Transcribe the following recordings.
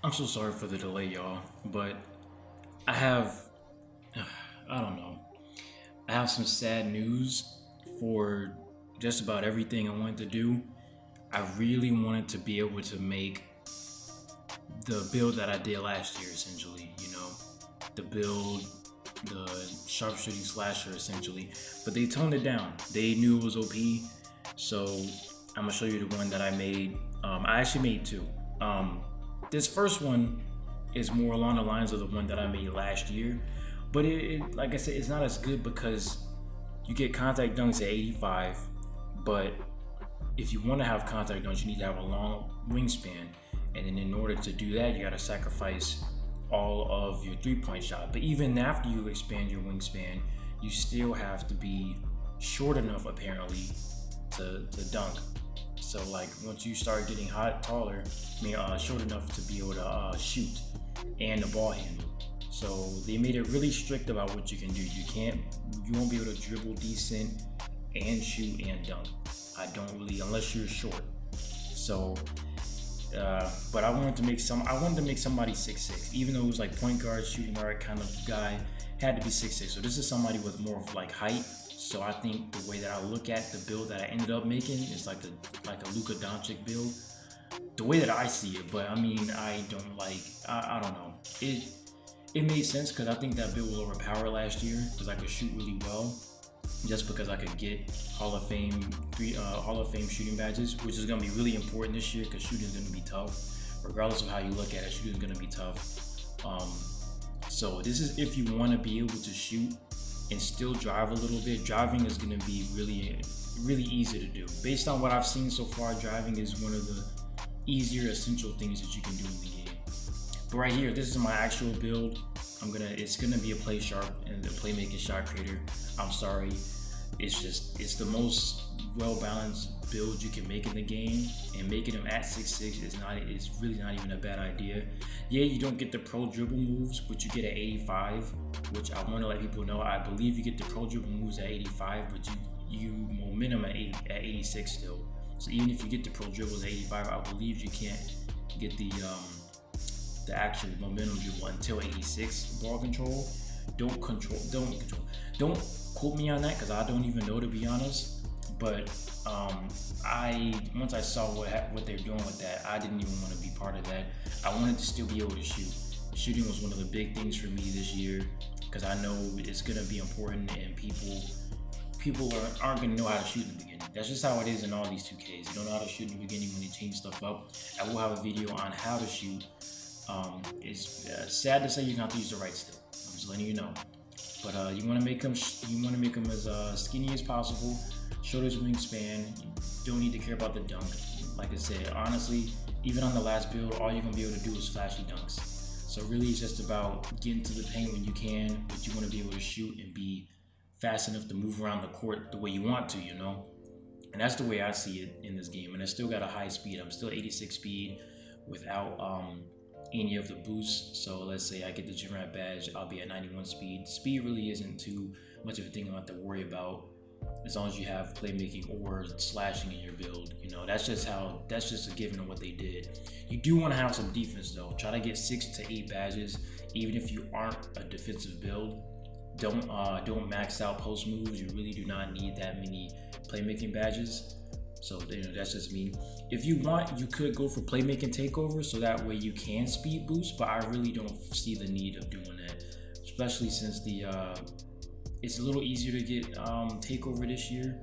I'm so sorry for the delay, y'all, but I have, I don't know, I have some sad news for just about everything I wanted to do. I really wanted to be able to make the build that I did last year, essentially, the build, the sharpshooting slasher, essentially, but they toned it down. They knew it was OP, so I'm gonna show you the one that I made. I actually made two. This first one is more along the lines of the one that I made last year, but like I said, it's not as good because you get contact dunks at 85, but if you want to have contact dunks, you need to have a long wingspan, and then in order to do that, you got to sacrifice all of your three-point shot. But even after you expand your wingspan, you still have to be short enough, apparently, to dunk. So like once you start getting taller, short enough to be able to shoot and the ball handle. So they made it really strict about what you can do. You won't be able to dribble decent and shoot and dunk. Unless you're short. So, but I wanted to make somebody 6'6", even though it was like point guard, shooting guard kind of guy, had to be 6'6". So this is somebody with more of like height. So I think the way that I look at the build that I ended up making is like a Luka Doncic build, the way that I see it. But I mean, I don't know. It made sense because I think that build was overpowered last year because I could shoot really well, just because I could get Hall of Fame shooting badges, which is gonna be really important this year because shooting is gonna be tough, regardless of how you look at it. Shooting is gonna be tough. So this is if you want to be able to shoot and still drive a little bit. Driving is going to be really easy to do. Based on what I've seen so far, driving is one of the easier essential things that you can do in the game. But right here, this is my actual build. It's gonna be a play sharp and the playmaking shot creator. I'm sorry, it's the most well balanced build you can make in the game, and making them at 6'6" is really not even a bad idea. Yeah, you don't get the pro dribble moves, but you get at 85, which I want to let people know. I believe you get the pro dribble moves at 85, but you momentum at 86 still. So even if you get the pro dribbles at 85, I believe you can't get the actual momentum dribble until 86 ball control. Don't quote me on that because I don't even know, to be honest. But once I saw what they're doing with that, I didn't even want to be part of that. I wanted to still be able to shoot. Shooting was one of the big things for me this year because I know it's gonna be important, and people aren't gonna know how to shoot in the beginning. That's just how it is in all these 2Ks. You don't know how to shoot in the beginning when you change stuff up. I will have a video on how to shoot. It's sad to say you're gonna have to use the right stick. I'm just letting you know. But you want to make them as skinny as possible. Shortest wingspan. You don't need to care about the dunk. Like I said, honestly, even on the last build, all you're gonna be able to do is flashy dunks. So really, it's just about getting to the paint when you can, but you want to be able to shoot and be fast enough to move around the court the way you want to, And that's the way I see it in this game. And I still got a high speed. I'm still 86 speed without any of the boosts. So let's say I get the gym rat badge, I'll be at 91 speed. Speed really isn't too much of a thing I have to worry about as long as you have playmaking or slashing in your build. That's just a given of what they did. You do want to have some defense though. Try to get 6 to 8 badges, even if you aren't a defensive build. Don't max out post moves. You really do not need that many playmaking badges. So that's just me. If you want, you could go for playmaking takeover, so that way you can speed boost. But I really don't see the need of doing that, especially since it's a little easier to get takeover this year,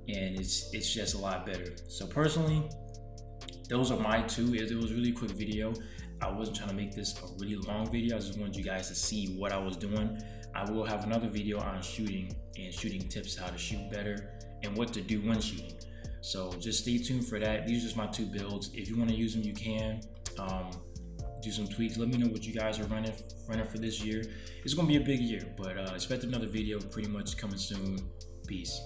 and it's just a lot better. So personally, those are my two. It was a really quick video. I wasn't trying to make this a really long video. I just wanted you guys to see what I was doing. I will have another video on shooting and shooting tips, how to shoot better and what to do when shooting. So just stay tuned for that. These are just my two builds. If you want to use them, you can. Do some tweaks. Let me know what you guys are running for this year. It's going to be a big year, but expect another video pretty much coming soon. Peace.